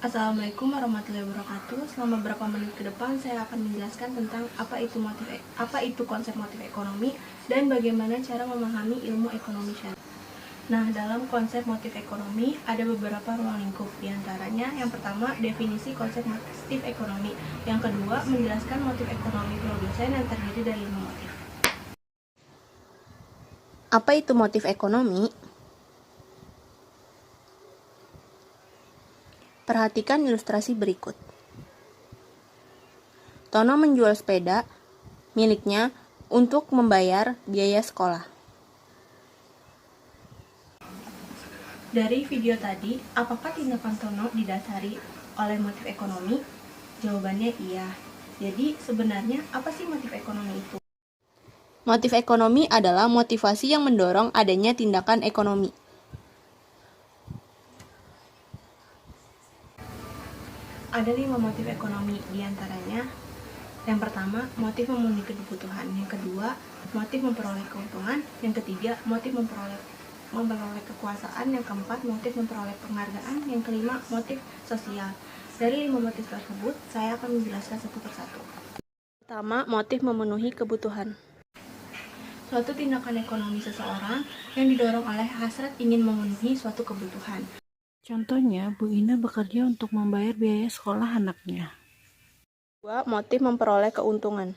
Assalamualaikum warahmatullahi wabarakatuh. Selama beberapa menit ke depan saya akan menjelaskan tentang apa itu konsep motif ekonomi dan bagaimana cara memahami ilmu ekonomi syariah. Nah, dalam konsep motif ekonomi ada beberapa ruang lingkup. Di antaranya, yang pertama, definisi konsep motif ekonomi. Yang kedua, menjelaskan motif ekonomi produsen yang terdiri dari 5 motif. Apa itu motif ekonomi? Perhatikan ilustrasi berikut. Tono menjual sepeda miliknya untuk membayar biaya sekolah. Dari video tadi, apakah tindakan Tono didasari oleh motif ekonomi? Jawabannya iya. Jadi, sebenarnya apa sih motif ekonomi itu? Motif ekonomi adalah motivasi yang mendorong adanya tindakan ekonomi. Ada 5 motif ekonomi, diantaranya yang pertama, motif memenuhi kebutuhan. Yang kedua, motif memperoleh keuntungan. Yang ketiga, motif memperoleh kekuasaan. Yang keempat, motif memperoleh penghargaan. Yang kelima, motif sosial. Dari 5 motif tersebut, saya akan menjelaskan satu persatu. Pertama, motif memenuhi kebutuhan. Suatu tindakan ekonomi seseorang yang didorong oleh hasrat ingin memenuhi suatu kebutuhan. Contohnya, Bu Ina bekerja untuk membayar biaya sekolah anaknya. Kedua, motif memperoleh keuntungan.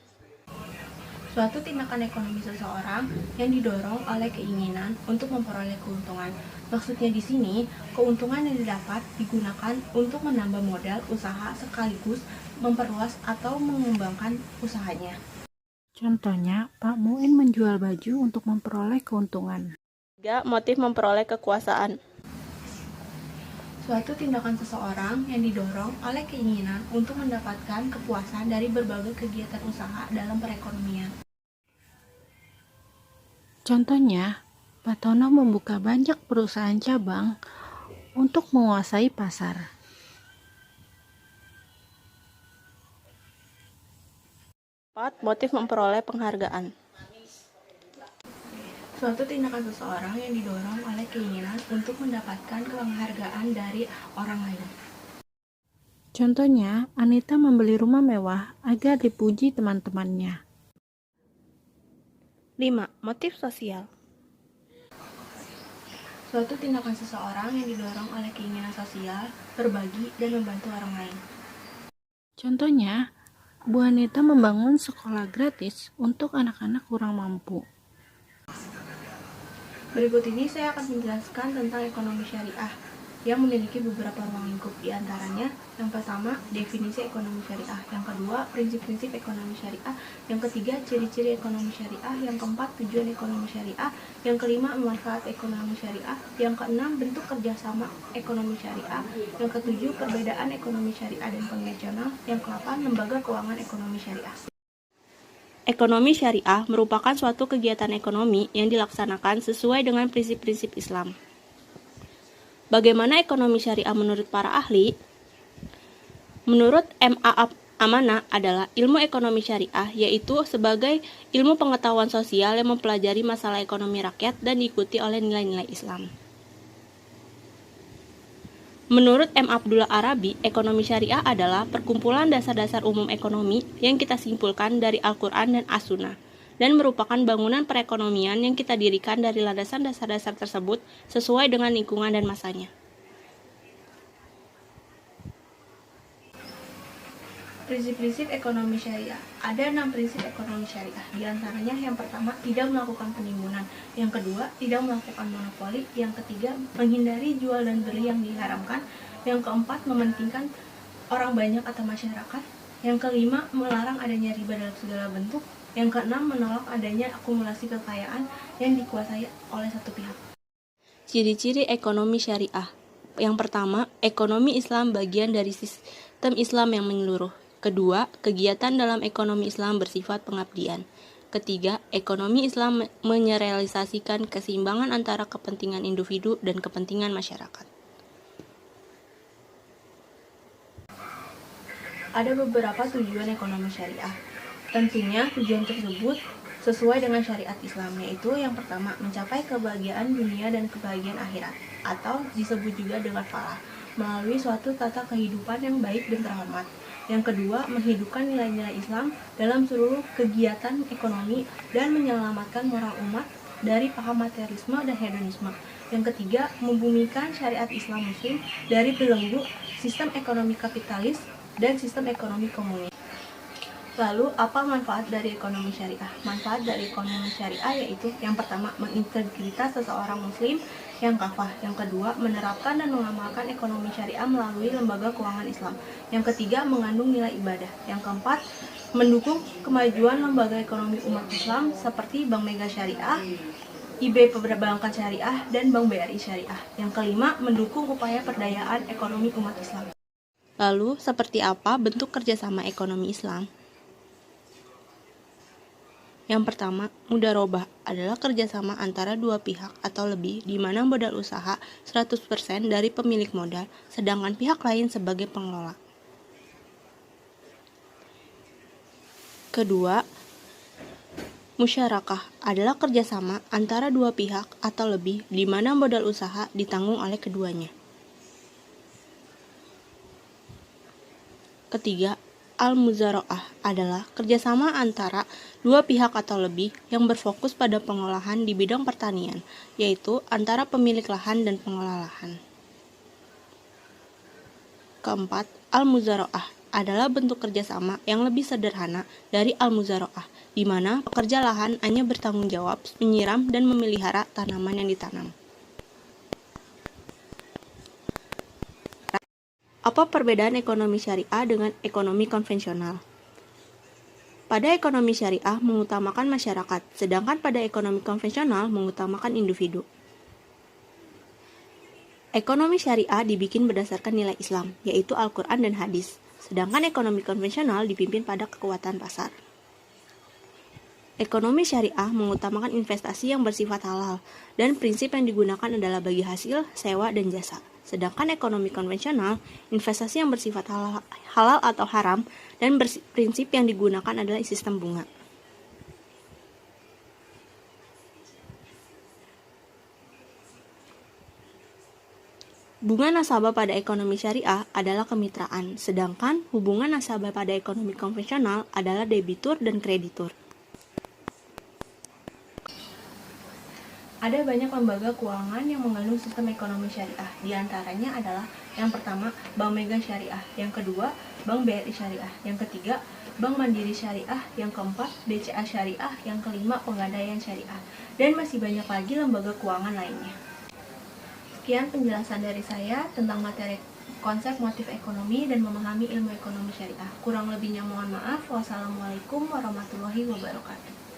Suatu tindakan ekonomi seseorang yang didorong oleh keinginan untuk memperoleh keuntungan. Maksudnya di sini, keuntungan yang didapat digunakan untuk menambah modal usaha sekaligus memperluas atau mengembangkan usahanya. Contohnya, Pak Muin menjual baju untuk memperoleh keuntungan. Tiga, motif memperoleh kekuasaan. Suatu tindakan seseorang yang didorong oleh keinginan untuk mendapatkan kepuasan dari berbagai kegiatan usaha dalam perekonomian. Contohnya, Pak Tono membuka banyak perusahaan cabang untuk menguasai pasar. Empat, motif memperoleh penghargaan. Suatu tindakan seseorang yang didorong oleh keinginan untuk mendapatkan penghargaan dari orang lain. Contohnya, Anita membeli rumah mewah agar dipuji teman-temannya. 5. Motif sosial. Suatu tindakan seseorang yang didorong oleh keinginan sosial, berbagi, dan membantu orang lain. Contohnya, Bu Anita membangun sekolah gratis untuk anak-anak kurang mampu. Berikut ini saya akan menjelaskan tentang ekonomi syariah yang memiliki beberapa ruang lingkup. Di antaranya, yang pertama, definisi ekonomi syariah. Yang kedua, prinsip-prinsip ekonomi syariah. Yang ketiga, ciri-ciri ekonomi syariah. Yang keempat, tujuan ekonomi syariah. Yang kelima, manfaat ekonomi syariah. Yang keenam, bentuk kerjasama ekonomi syariah. Yang ketujuh, perbedaan ekonomi syariah dan konvensional. Yang ke-8, lembaga keuangan ekonomi syariah. Ekonomi syariah merupakan suatu kegiatan ekonomi yang dilaksanakan sesuai dengan prinsip-prinsip Islam. Bagaimana ekonomi syariah menurut para ahli? Menurut M.A. Amanah adalah ilmu ekonomi syariah, yaitu sebagai ilmu pengetahuan sosial yang mempelajari masalah ekonomi rakyat dan diikuti oleh nilai-nilai Islam. Menurut M. Abdullah Arabi, ekonomi syariah adalah perkumpulan dasar-dasar umum ekonomi yang kita simpulkan dari Al-Quran dan As-Sunnah, dan merupakan bangunan perekonomian yang kita dirikan dari landasan dasar-dasar tersebut sesuai dengan lingkungan dan masanya. Prinsip-prinsip ekonomi syariah. Ada 6 prinsip ekonomi syariah. Di antaranya yang pertama, tidak melakukan penimbunan. Yang kedua, tidak melakukan monopoli. Yang ketiga, menghindari jual dan beli yang diharamkan. Yang keempat, mementingkan orang banyak atau masyarakat. Yang kelima, melarang adanya riba dalam segala bentuk. Yang keenam, menolak adanya akumulasi kekayaan yang dikuasai oleh satu pihak. Ciri-ciri ekonomi syariah. Yang pertama, ekonomi Islam bagian dari sistem Islam yang menyeluruh. Kedua, kegiatan dalam ekonomi Islam bersifat pengabdian. Ketiga, ekonomi Islam merealisasikan keseimbangan antara kepentingan individu dan kepentingan masyarakat. Ada beberapa tujuan ekonomi syariah. Tentunya tujuan tersebut sesuai dengan syariat Islam, yaitu yang pertama, mencapai kebahagiaan dunia dan kebahagiaan akhirat, atau disebut juga dengan falah. melalui suatu tata kehidupan yang baik dan terhormat. Yang kedua, menghidupkan nilai-nilai Islam dalam seluruh kegiatan ekonomi dan menyelamatkan moral umat dari paham materialisme dan hedonisme. Yang ketiga, membumikan syariat Islam Muslim dari belenggu sistem ekonomi kapitalis dan sistem ekonomi komunis. Lalu, apa manfaat dari ekonomi syariah? Manfaat dari ekonomi syariah yaitu yang pertama, mengintegritas seseorang muslim yang kafah. Yang kedua, menerapkan dan mengamalkan ekonomi syariah melalui lembaga keuangan Islam. Yang ketiga, mengandung nilai ibadah. Yang keempat, mendukung kemajuan lembaga ekonomi umat Islam seperti Bank Mega Syariah, IB Perbankan Syariah, dan Bank BRI Syariah. Yang kelima, mendukung upaya perdayaan ekonomi umat Islam. Lalu, seperti apa bentuk kerjasama ekonomi Islam? Yang pertama, mudharabah adalah kerjasama antara dua pihak atau lebih di mana modal usaha 100% dari pemilik modal, sedangkan pihak lain sebagai pengelola. Kedua, musyarakah adalah kerjasama antara dua pihak atau lebih di mana modal usaha ditanggung oleh keduanya. Ketiga, al-muzara'ah adalah kerjasama antara dua pihak atau lebih yang berfokus pada pengolahan di bidang pertanian, yaitu antara pemilik lahan dan pengelola lahan. Keempat, al-muzara'ah adalah bentuk kerjasama yang lebih sederhana dari al-muzara'ah, di mana pekerja lahan hanya bertanggung jawab menyiram dan memelihara tanaman yang ditanam. Apa perbedaan ekonomi syariah dengan ekonomi konvensional? Pada ekonomi syariah mengutamakan masyarakat, sedangkan pada ekonomi konvensional mengutamakan individu. Ekonomi syariah dibikin berdasarkan nilai Islam, yaitu Al-Quran dan hadis, sedangkan ekonomi konvensional dipimpin pada kekuatan pasar. Ekonomi syariah mengutamakan investasi yang bersifat halal, dan prinsip yang digunakan adalah bagi hasil, sewa, dan jasa. Sedangkan ekonomi konvensional, investasi yang bersifat halal atau haram, dan prinsip yang digunakan adalah sistem bunga. Bunga nasabah pada ekonomi syariah adalah kemitraan, sedangkan hubungan nasabah pada ekonomi konvensional adalah debitur dan kreditur. Ada banyak lembaga keuangan yang mengandung sistem ekonomi syariah. Di antaranya adalah yang pertama, Bank Mega Syariah, yang kedua, Bank BRI Syariah, yang ketiga, Bank Mandiri Syariah, yang keempat, BCA Syariah, yang kelima, Pegadaian Syariah, dan masih banyak lagi lembaga keuangan lainnya. Sekian penjelasan dari saya tentang materi konsep motif ekonomi dan memahami ilmu ekonomi syariah. Kurang lebihnya mohon maaf. Wassalamualaikum warahmatullahi wabarakatuh.